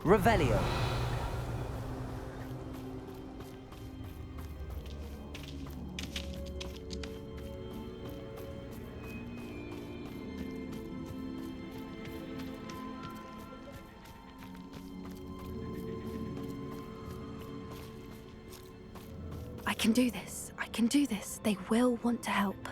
Revelio. I can do this. I can do this. They will want to help.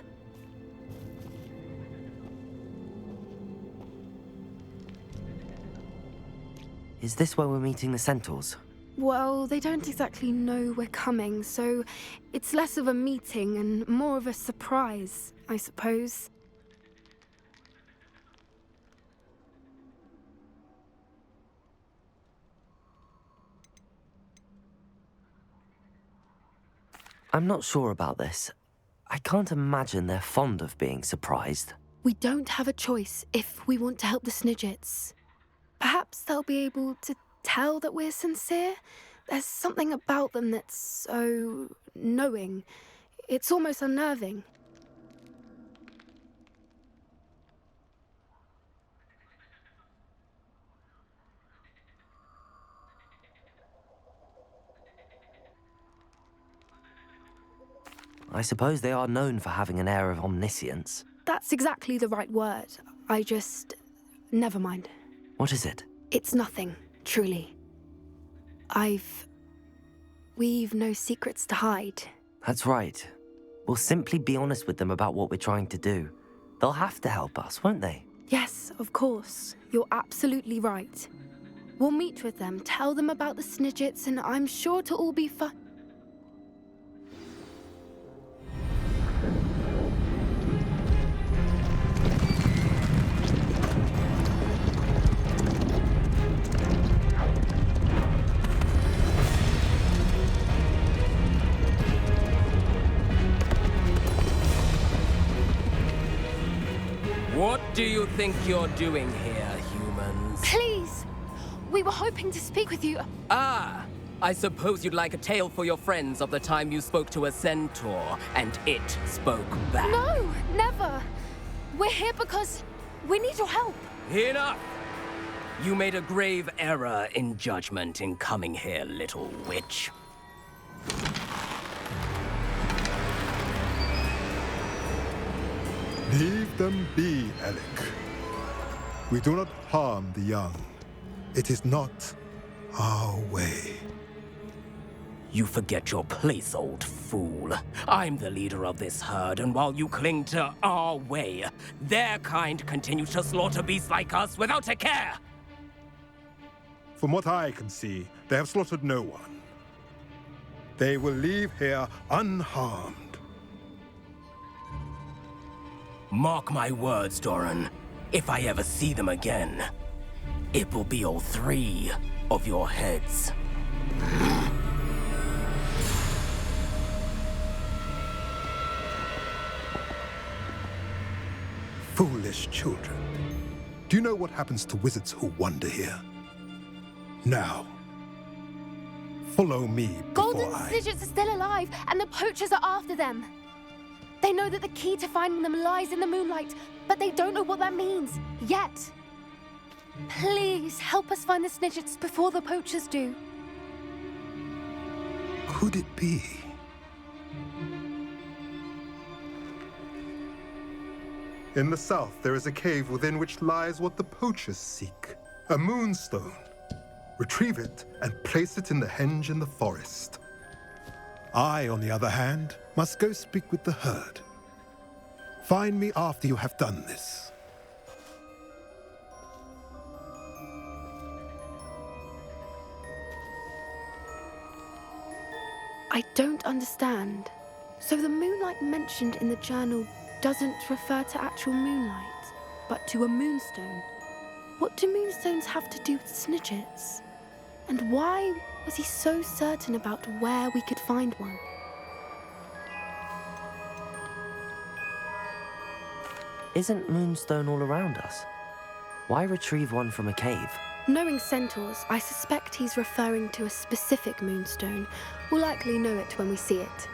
Is this where we're meeting the centaurs? Well, they don't exactly know we're coming, so it's less of a meeting and more of a surprise, I suppose. I'm not sure about this. I can't imagine they're fond of being surprised. We don't have a choice if we want to help the Snidgets. Perhaps they'll be able to tell that we're sincere. There's something about them that's so knowing. It's almost unnerving. I suppose they are known for having an air of omniscience. That's exactly the right word. Never mind. What is it? It's nothing, truly. We've no secrets to hide. That's right. We'll simply be honest with them about what we're trying to do. They'll have to help us, won't they? Yes, of course. You're absolutely right. We'll meet with them, tell them about the Snidgets, and I'm sure it'll all be fun. What do you think you're doing here, humans? Please! We were hoping to speak with you. Ah, I suppose you'd like a tale for your friends of the time you spoke to a centaur, and it spoke back. No, never! We're here because we need your help. Enough! You made a grave error in judgment in coming here, little witch. Leave them be, Alec. We do not harm the young. It is not our way. You forget your place, old fool. I'm the leader of this herd, and while you cling to our way, their kind continue to slaughter beasts like us without a care! From what I can see, they have slaughtered no one. They will leave here unharmed. Mark my words, Doran. If I ever see them again, it will be all 3 of your heads. Foolish children. Do you know what happens to wizards who wander here? Now, follow me before Golden Snidgets are still alive, and the poachers are after them. They know that the key to finding them lies in the moonlight, but they don't know what that means, yet. Please, help us find the Snidgets before the poachers do. Could it be? In the south, there is a cave within which lies what the poachers seek. A moonstone. Retrieve it and place it in the henge in the forest. I, on the other hand, must go speak with the herd. Find me after you have done this. I don't understand. So the moonlight mentioned in the journal doesn't refer to actual moonlight, but to a moonstone. What do moonstones have to do with Snidgets? And why was he so certain about where we could find one? Isn't moonstone all around us? Why retrieve one from a cave? Knowing centaurs, I suspect he's referring to a specific moonstone. We'll likely know it when we see it.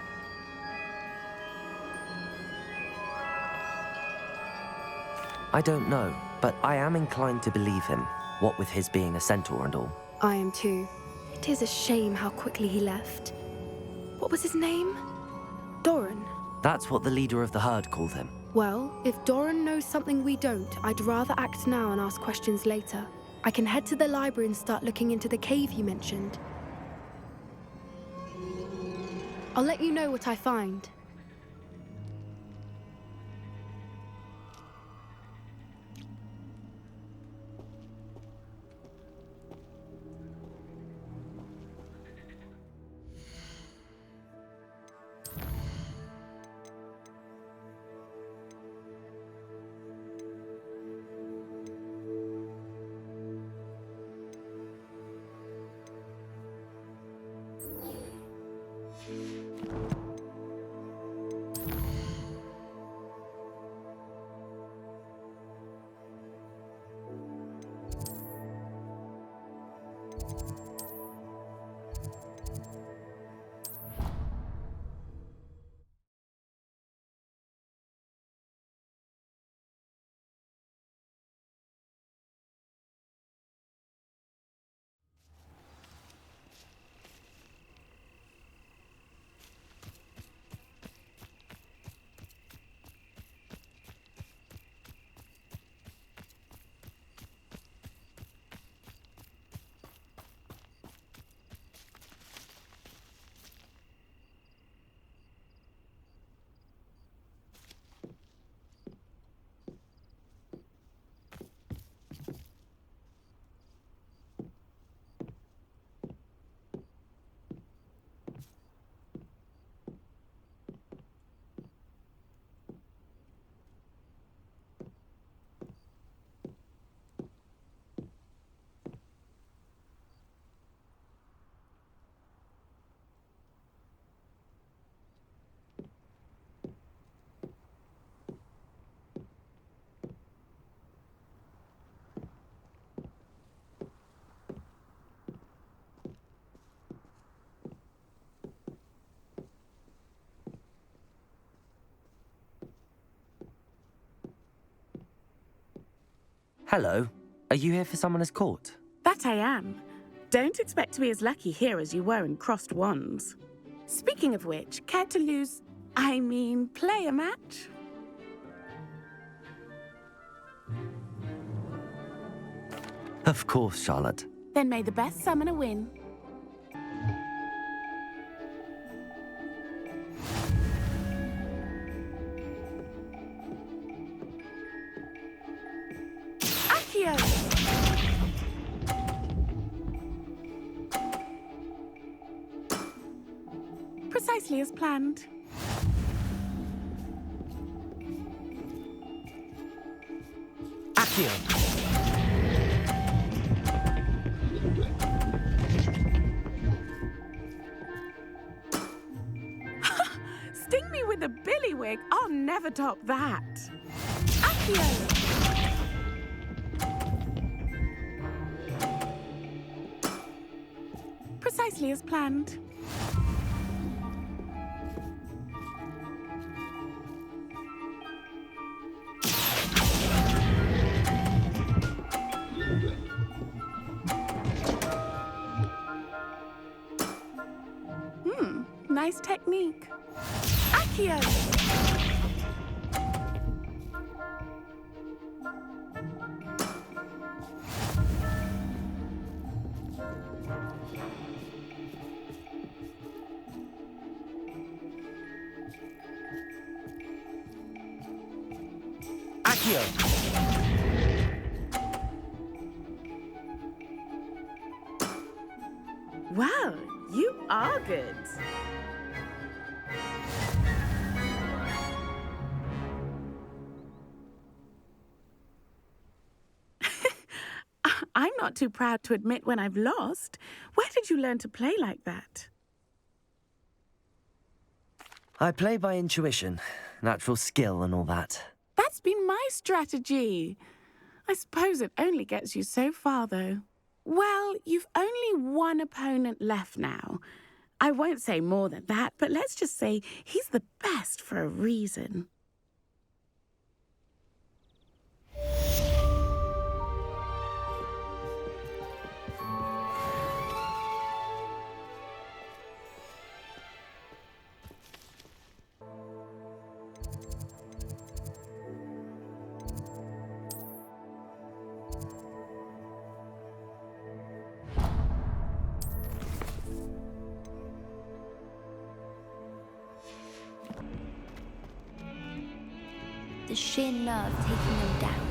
I don't know, but I am inclined to believe him, what with his being a centaur and all. I am too. It is a shame how quickly he left. What was his name? Doran. That's what the leader of the herd called him. Well, if Doran knows something we don't, I'd rather act now and ask questions later. I can head to the library and start looking into the cave you mentioned. I'll let you know what I find. Hello. Are you here for Summoner's Court? That I am. Don't expect to be as lucky here as you were in Crossed Wands. Speaking of which, care to play a match? Of course, Charlotte. Then may the best summoner win. Precisely as planned. Accio! Sting me with a billywig. I'll never top that. Accio! Precisely as planned. Nice technique. Accio! Accio! Well, you are good. I'm not too proud to admit when I've lost. Where did you learn to play like that? I play by intuition, natural skill and all that. That's been my strategy. I suppose it only gets you so far, though. Well, you've only one opponent left now. I won't say more than that, but let's just say he's the best for a reason. the sheer nerve taking them down.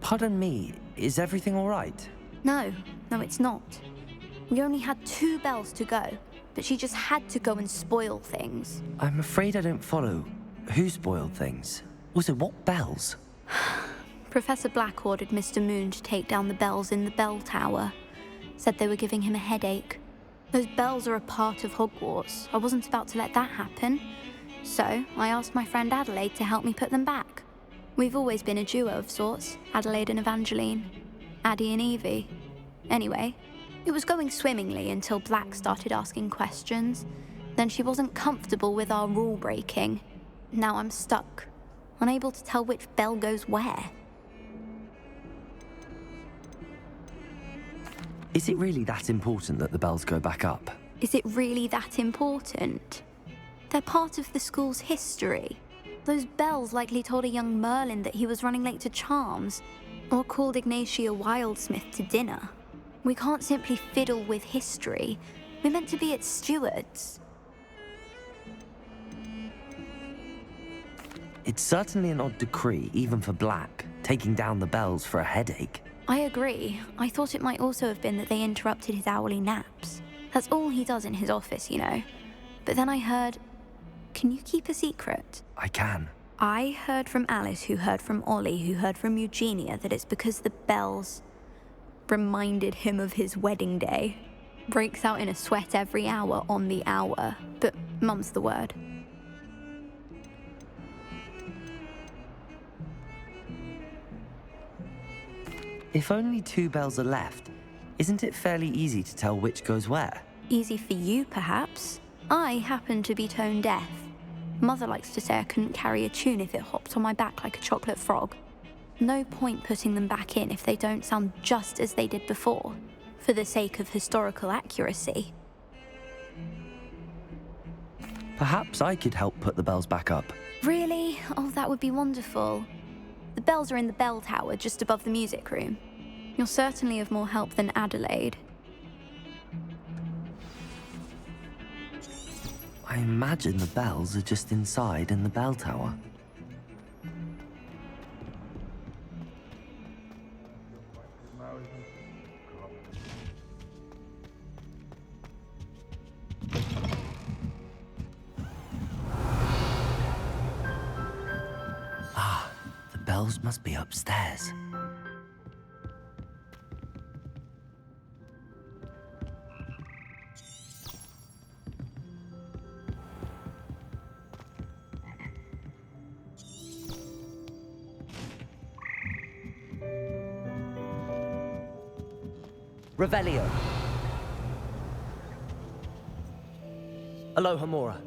Pardon me, is everything all right? No, it's not. We only had 2 bells to go, but she just had to go and spoil things. I'm afraid I don't follow. Who spoiled things? Also, what bells? Professor Black ordered Mr. Moon to take down the bells in the bell tower. Said they were giving him a headache. Those bells are a part of Hogwarts. I wasn't about to let that happen. So I asked my friend Adelaide to help me put them back. We've always been a duo of sorts, Adelaide and Evangeline. Addie and Evie. Anyway, it was going swimmingly until Black started asking questions. Then she wasn't comfortable with our rule breaking. Now I'm stuck, unable to tell which bell goes where. Is it really that important that the bells go back up? Is it really that important? They're part of the school's history. Those bells likely told a young Merlin that he was running late to Charms, or called Ignatia Wildsmith to dinner. We can't simply fiddle with history. We're meant to be its stewards. It's certainly an odd decree, even for Black, taking down the bells for a headache. I agree. I thought it might also have been that they interrupted his hourly naps. That's all he does in his office, you know. But then I heard... Can you keep a secret? I can. I heard from Alice, who heard from Ollie, who heard from Eugenia, that it's because the bells reminded him of his wedding day. Breaks out in a sweat every hour on the hour, but mum's the word. If only 2 bells are left, isn't it fairly easy to tell which goes where? Easy for you, perhaps. I happen to be tone deaf. Mother likes to say I couldn't carry a tune if it hopped on my back like a chocolate frog. No point putting them back in if they don't sound just as they did before, for the sake of historical accuracy. Perhaps I could help put the bells back up. Really? Oh, that would be wonderful. The bells are in the bell tower just above the music room. You're certainly of more help than Adelaide. I imagine the bells are just inside in the bell tower. The bells must be upstairs. Revelio. Aloha Mora.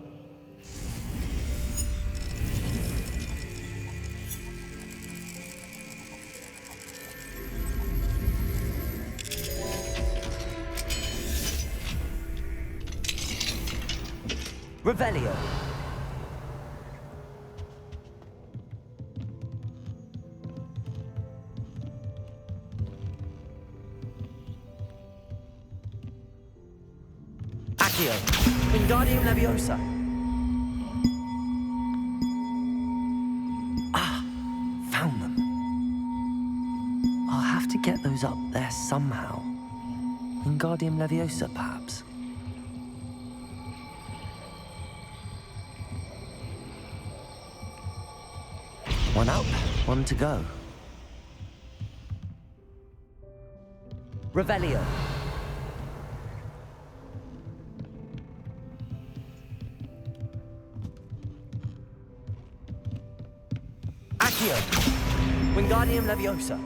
Revelio. Accio. Wingardium Leviosa. Found them. I'll have to get those up there somehow. Wingardium Leviosa, perhaps. One up, one to go. Revelio. Accio. Wingardium Leviosa.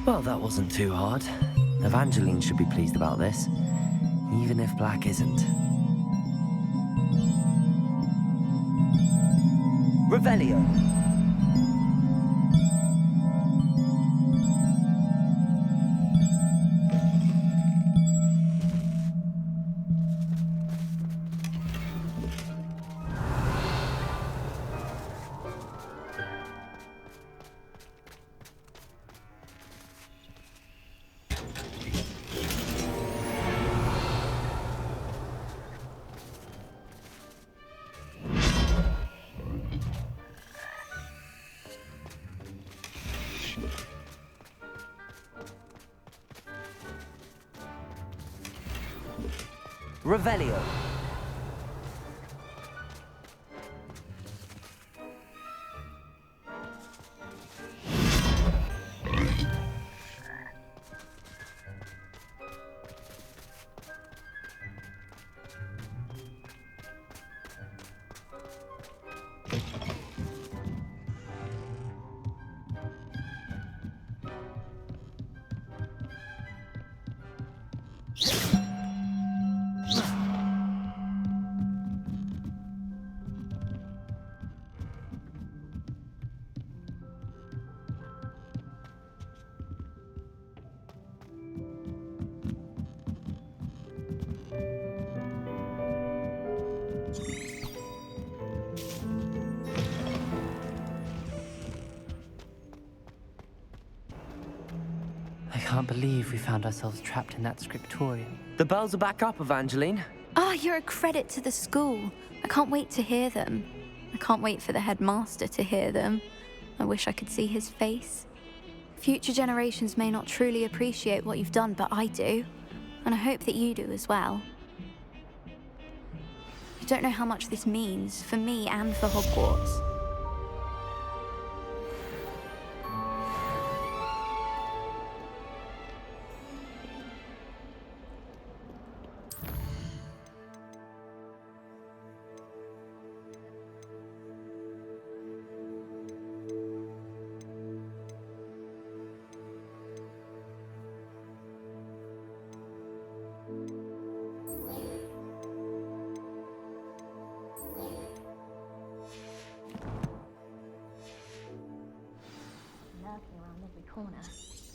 Well, that wasn't too hard. Evangeline should be pleased about this, even if Black isn't. Revelio. Revelio. I can't believe we found ourselves trapped in that scriptorium. The bells are back up, Evangeline. Ah, you're a credit to the school. I can't wait to hear them. I can't wait for the headmaster to hear them. I wish I could see his face. Future generations may not truly appreciate what you've done, but I do. And I hope that you do as well. You don't know how much this means for me and for Hogwarts. Lurking around every corner.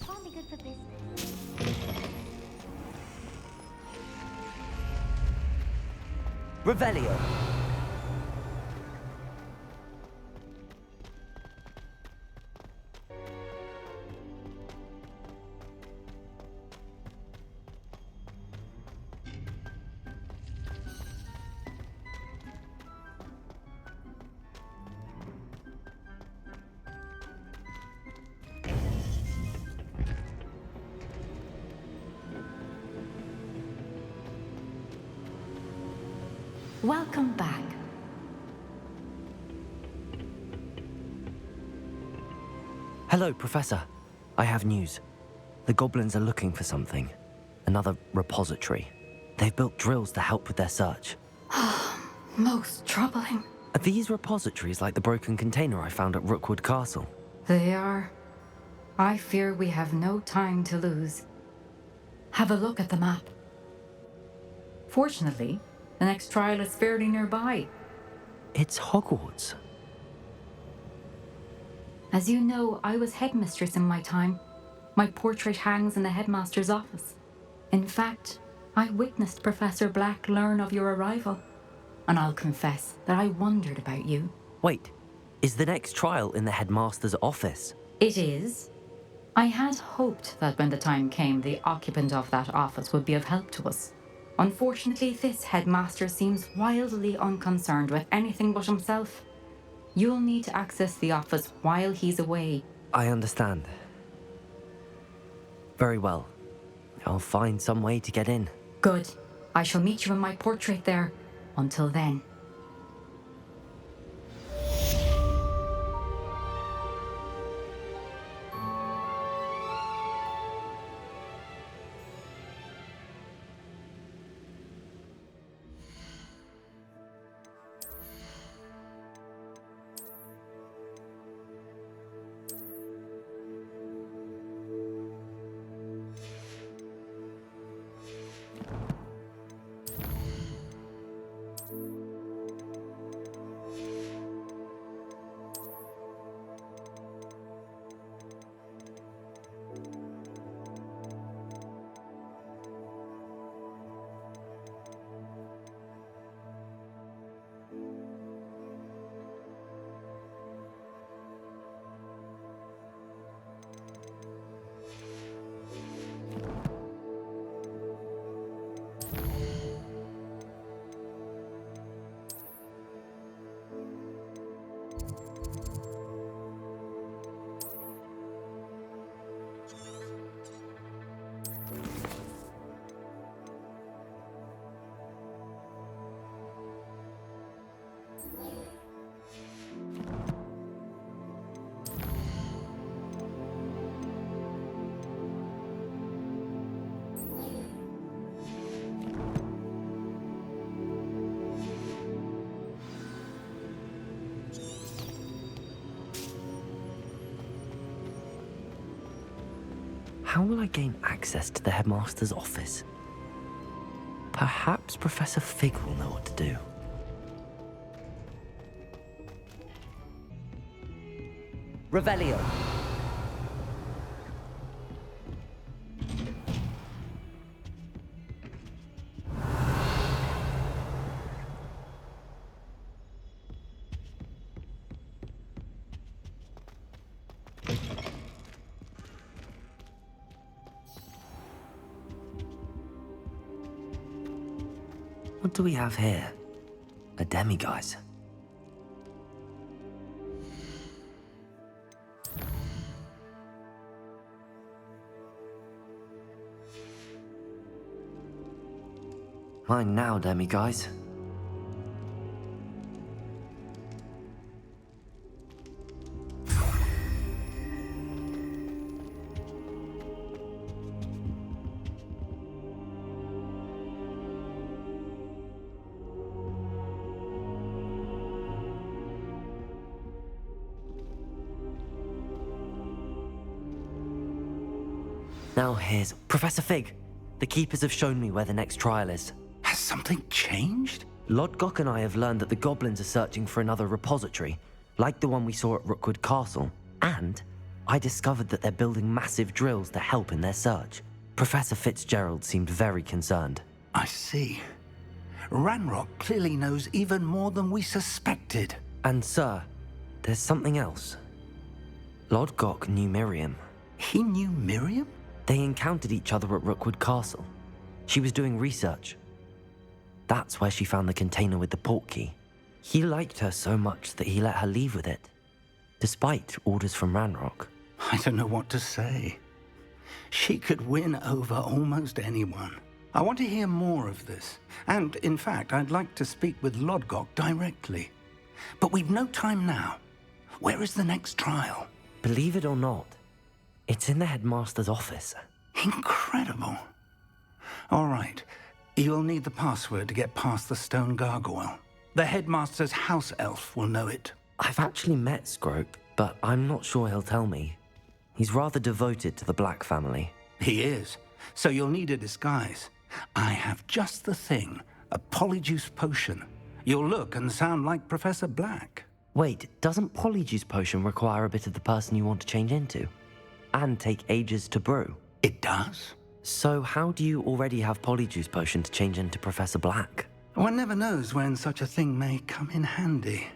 Can't be good for business. Revelio. Welcome back. Hello, Professor. I have news. The goblins are looking for something. Another repository. They've built drills to help with their search. Most troubling. Are these repositories like the broken container I found at Rookwood Castle? They are. I fear we have no time to lose. Have a look at the map. Fortunately, the next trial is fairly nearby. It's Hogwarts. As you know, I was headmistress in my time. My portrait hangs in the headmaster's office. In fact, I witnessed Professor Black learn of your arrival. And I'll confess that I wondered about you. Wait, is the next trial in the headmaster's office? It is. I had hoped that when the time came, the occupant of that office would be of help to us. Unfortunately, this headmaster seems wildly unconcerned with anything but himself. You'll need to access the office while he's away. I understand. Very well. I'll find some way to get in. Good. I shall meet you in my portrait there. Until then. how will I gain access to the headmaster's office? Perhaps Professor Fig will know what to do. Revelio. What do we have here? A demiguise. Mine now, demiguise. Now here's Professor Fig. The keepers have shown me where the next trial is. Has something changed? Lodgok and I have learned that the goblins are searching for another repository, like the one we saw at Rookwood Castle. And I discovered that they're building massive drills to help in their search. Professor Fitzgerald seemed very concerned. I see. Ranrock clearly knows even more than we suspected. And sir, there's something else. Lodgok knew Miriam. He knew Miriam? They encountered each other at Rookwood Castle. She was doing research. That's where she found the container with the port key. He liked her so much that he let her leave with it, despite orders from Ranrock. I don't know what to say. She could win over almost anyone. I want to hear more of this. And, in fact, I'd like to speak with Lodgok directly. But we've no time now. Where is the next trial? Believe it or not, it's in the headmaster's office. Incredible. All right. You'll need the password to get past the stone gargoyle. The headmaster's house elf will know it. I've actually met Scrope, but I'm not sure he'll tell me. He's rather devoted to the Black family. He is. So you'll need a disguise. I have just the thing. A polyjuice potion. You'll look and sound like Professor Black. Wait, doesn't Polyjuice Potion require a bit of the person you want to change into? And take ages to brew? It does. So how do you already have Polyjuice Potion to change into Professor Black? One never knows when such a thing may come in handy.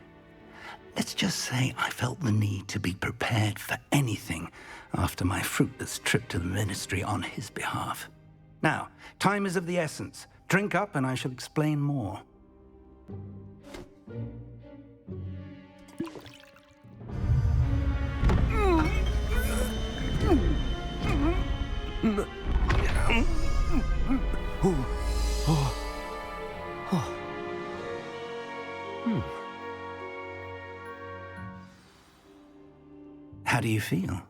Let's just say I felt the need to be prepared for anything after my fruitless trip to the ministry on his behalf. Now, time is of the essence. Drink up and I shall explain more. How do you feel?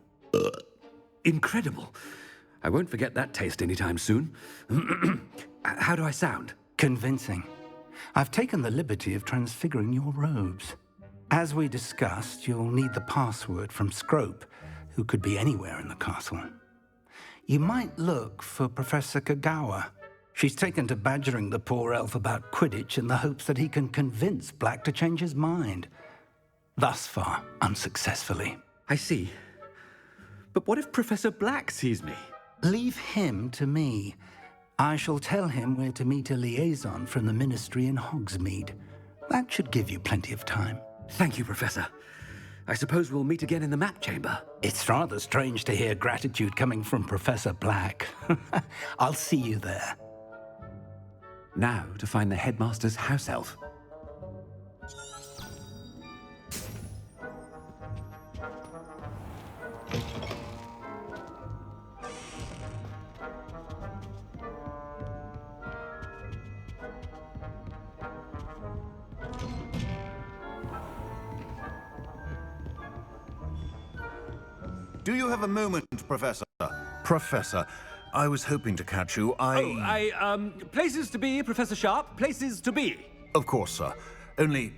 Incredible. I won't forget that taste anytime soon. How do I sound? Convincing. I've taken the liberty of transfiguring your robes. As we discussed, you'll need the password from Scrope, who could be anywhere in the castle. You might look for Professor Kagawa. She's taken to badgering the poor elf about Quidditch in the hopes that he can convince Black to change his mind. Thus far, unsuccessfully. I see. But what if Professor Black sees me? Leave him to me. I shall tell him where to meet a liaison from the ministry in Hogsmeade. That should give you plenty of time. Thank you, Professor. I suppose we'll meet again in the map chamber. It's rather strange to hear gratitude coming from Professor Black. I'll see you there. Now to find the headmaster's house elf. Do you have a moment, Professor? Professor, I was hoping to catch you. Places to be, Professor Sharp. Places to be. Of course, sir. Only,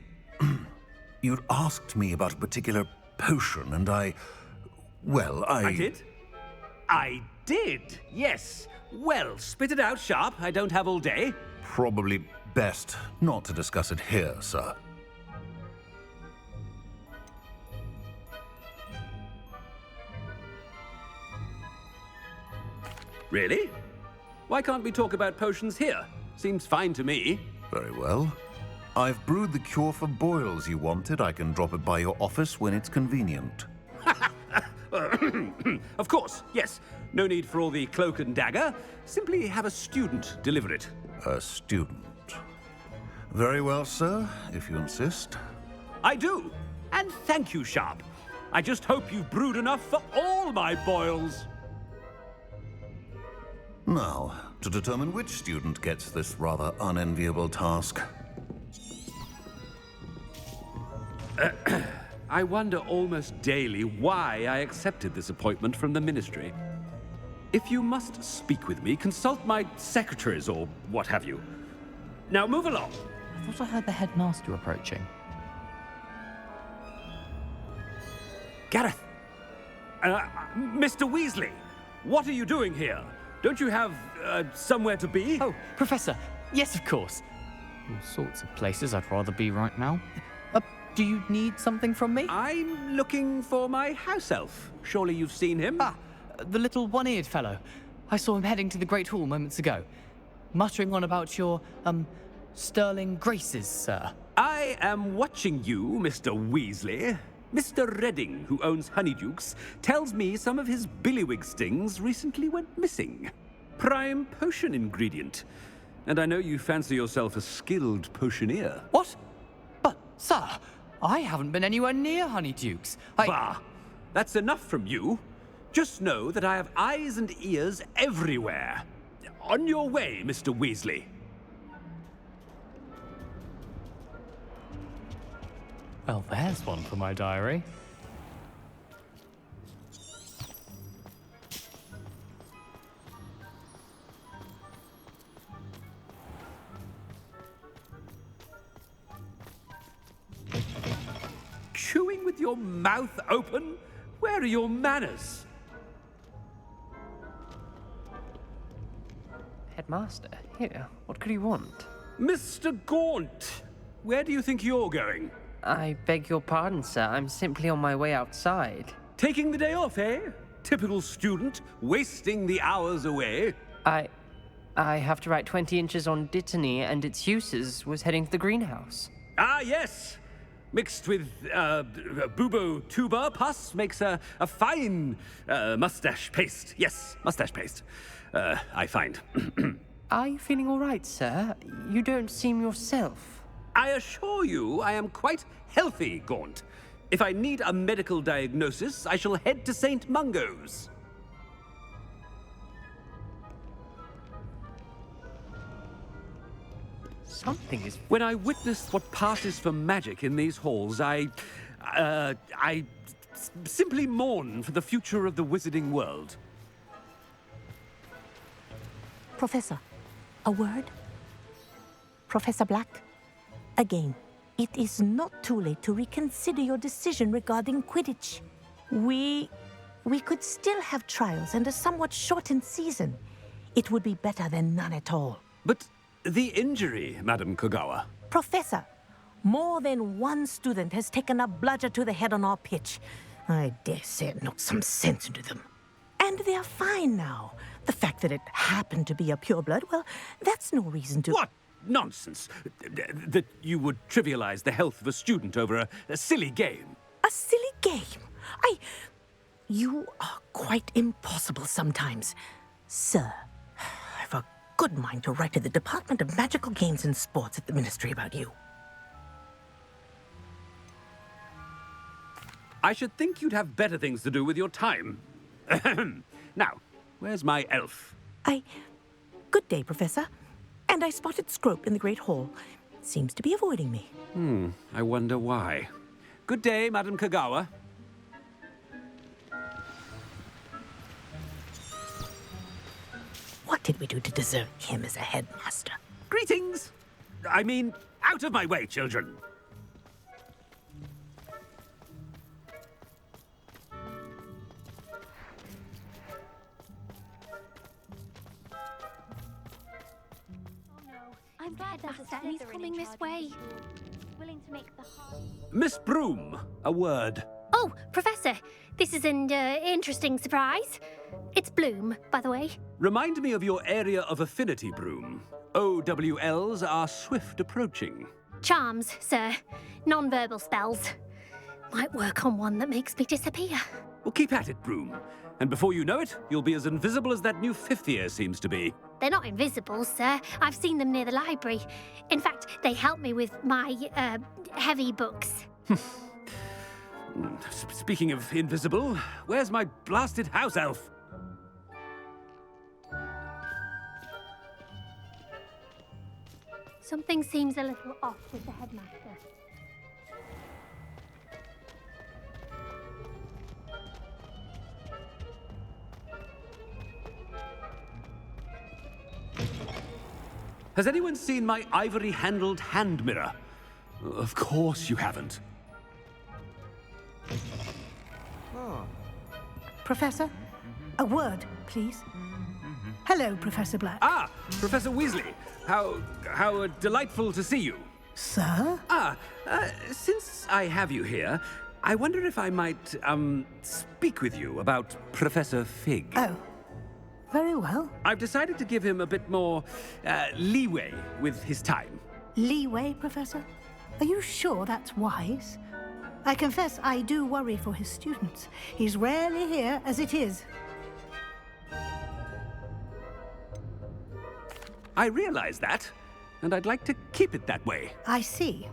you'd asked me about a particular potion, and I did? I did, yes. Well, spit it out, Sharp. I don't have all day. Probably best not to discuss it here, sir. Really? Why can't we talk about potions here? Seems fine to me. Very well. I've brewed the cure for boils you wanted. I can drop it by your office when it's convenient. Of course, yes. No need for all the cloak and dagger. Simply have a student deliver it. A student. Very well, sir, if you insist. I do. And thank you, Sharp. I just hope you've brewed enough for all my boils. Now, to determine which student gets this rather unenviable task. I wonder almost daily why I accepted this appointment from the Ministry. If you must speak with me, consult my secretaries or what have you. Now move along. I thought I heard the headmaster approaching. Gareth! Mr. Weasley, what are you doing here? Don't you have somewhere to be? Oh, Professor. Yes, of course. All sorts of places I'd rather be right now. Do you need something from me? I'm looking for my house elf. Surely you've seen him? Ah, the little one-eared fellow. I saw him heading to the Great Hall moments ago, muttering on about your, sterling graces, sir. I am watching you, Mr. Weasley. Mr. Redding, who owns Honeydukes, tells me some of his billywig stings recently went missing. Prime potion ingredient. And I know you fancy yourself a skilled potioneer. What? But, sir, I haven't been anywhere near Honeydukes. Bah! That's enough from you. Just know that I have eyes and ears everywhere. On your way, Mr. Weasley. Well, there's one for my diary. Chewing with your mouth open? Where are your manners? Headmaster, here, what could you want? Mr. Gaunt, where do you think you're going? I beg your pardon, sir. I'm simply on my way outside. Taking the day off, eh? Typical student, wasting the hours away. I have to write 20 inches on Dittany and its uses. Was heading to the greenhouse. Ah, yes. Mixed with bubo tuber pus makes a fine mustache paste. Yes, mustache paste. I find. Are you feeling all right, sir? You don't seem yourself. I assure you I am quite healthy, Gaunt. If I need a medical diagnosis, I shall head to St. Mungo's. Something is... When I witness what passes for magic in these halls, I simply mourn for the future of the wizarding world. Professor, a word? Professor Black? Again, it is not too late to reconsider your decision regarding Quidditch. We could still have trials and a somewhat shortened season. It would be better than none at all. But the injury, Madam Kogawa. Professor, more than one student has taken a bludger to the head on our pitch. I dare say it knocked some sense into them. And they are fine now. The fact that it happened to be a pureblood, well, that's no reason to... What? Nonsense. That you would trivialize the health of a student over a silly game. A silly game? You are quite impossible sometimes. Sir, I've a good mind to write to the Department of Magical Games and Sports at the Ministry about you. I should think you'd have better things to do with your time. Now, where's my elf? Good day, Professor. And I spotted Scrope in the Great Hall. Seems to be avoiding me. I wonder why. Good day, Madam Kogawa. What did we do to deserve him as a headmaster? Greetings! I mean, out of my way, children! I'm glad He's coming this way. Willing to make the hard... Miss Broom, a word. Oh, Professor, this is an interesting surprise. It's Bloom, by the way. Remind me of your area of affinity, Broom. OWLs are swift approaching. Charms, sir. Non-verbal spells. Might work on one that makes me disappear. Well, keep at it, Broom. And before you know it, you'll be as invisible as that new fifth year seems to be. They're not invisible, sir. I've seen them near the library. In fact, they help me with my, heavy books. Speaking of invisible, where's my blasted house elf? Something seems a little off with the headmaster. Has anyone seen my ivory-handled hand mirror? Of course you haven't. Professor, a word, please. Hello, Professor Black. Ah, Professor Weasley. How delightful to see you. Sir? Since I have you here, I wonder if I might, speak with you about Professor Fig. Oh, very well. I've decided to give him a bit more, leeway with his time. Leeway, Professor? Are you sure that's wise? I confess I do worry for his students. He's rarely here as it is. I realize that, and I'd like to keep it that way. I see.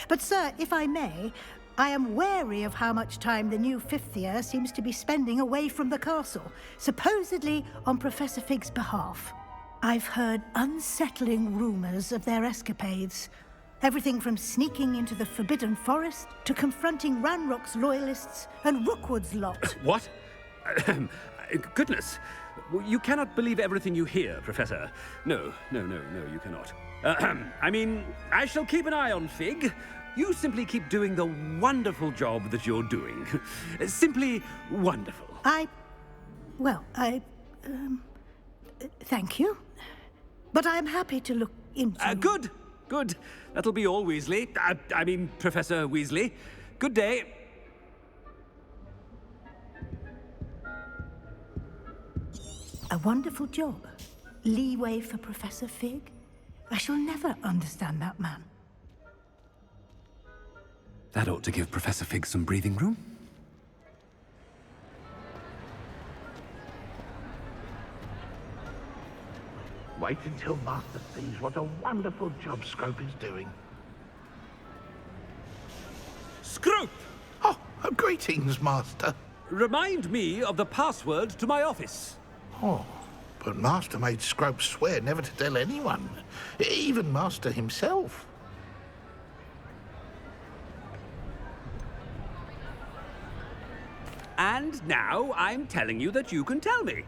But, sir, if I may, I am wary of how much time the new fifth year seems to be spending away from the castle, supposedly on Professor Fig's behalf. I've heard unsettling rumors of their escapades. Everything from sneaking into the Forbidden Forest to confronting Ranrock's loyalists and Rookwood's lot. What? Goodness. You cannot believe everything you hear, Professor. No, you cannot. I mean, I shall keep an eye on Fig. You simply keep doing the wonderful job that you're doing. Simply wonderful. Thank you. But I'm happy to look into... Good. That'll be all, Weasley. I mean, Professor Weasley. Good day. A wonderful job. Leeway for Professor Fig. I shall never understand that man. That ought to give Professor Fig some breathing room. Wait until Master sees what a wonderful job Scrope is doing. Scrope! Oh, greetings, Master. Remind me of the password to my office. Oh, but Master made Scrope swear never to tell anyone, even Master himself. And now I'm telling you that you can tell me.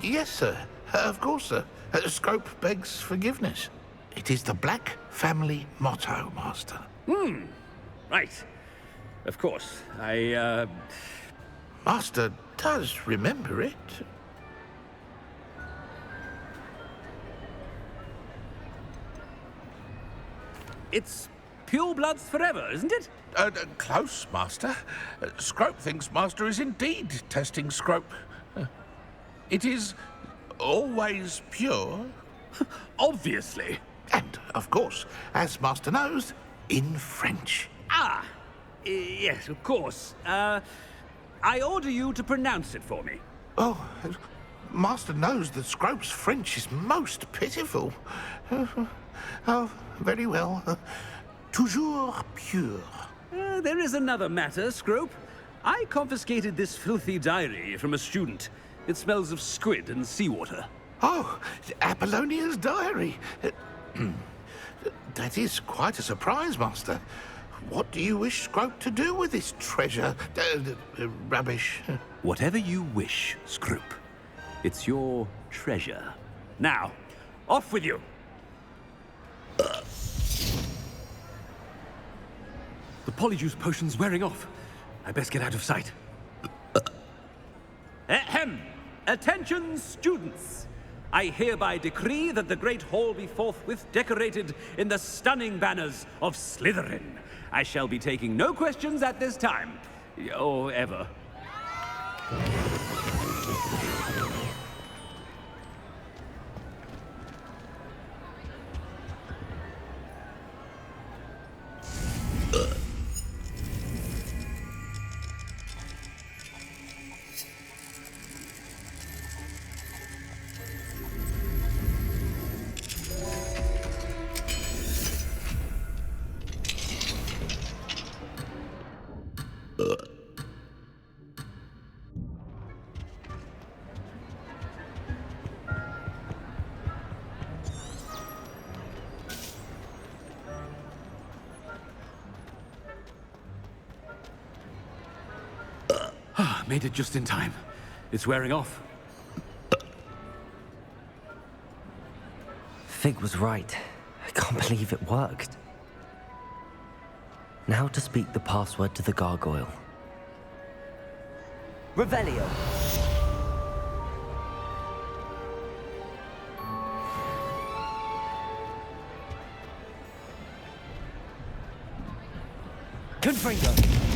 Yes, sir. Of course, sir. Scrope begs forgiveness. It is the Black family motto, Master. Right. Of course. Master does remember it. It's pure bloods forever, isn't it? Close, Master. Scrope thinks Master is indeed testing Scrope. It is always pure. Obviously. And, of course, as Master knows, in French. Yes, of course. I order you to pronounce it for me. Oh, Master knows that Scrope's French is most pitiful. Oh, very well. Toujours pure. There is another matter, Scrope. I confiscated this filthy diary from a student. It smells of squid and seawater. Oh, Apollonia's diary. That is quite a surprise, Master. What do you wish Scrope to do with this treasure? Rubbish. Whatever you wish, Scrope. It's your treasure. Now, off with you. The polyjuice potion's wearing off. I best get out of sight. Ahem! Attention, students! I hereby decree that the Great Hall be forthwith decorated in the stunning banners of Slytherin. I shall be taking no questions at this time. Or ever. Made it just in time. It's wearing off. Fig was right. I can't believe it worked. Now to speak the password to the gargoyle. Revelio. Confringo.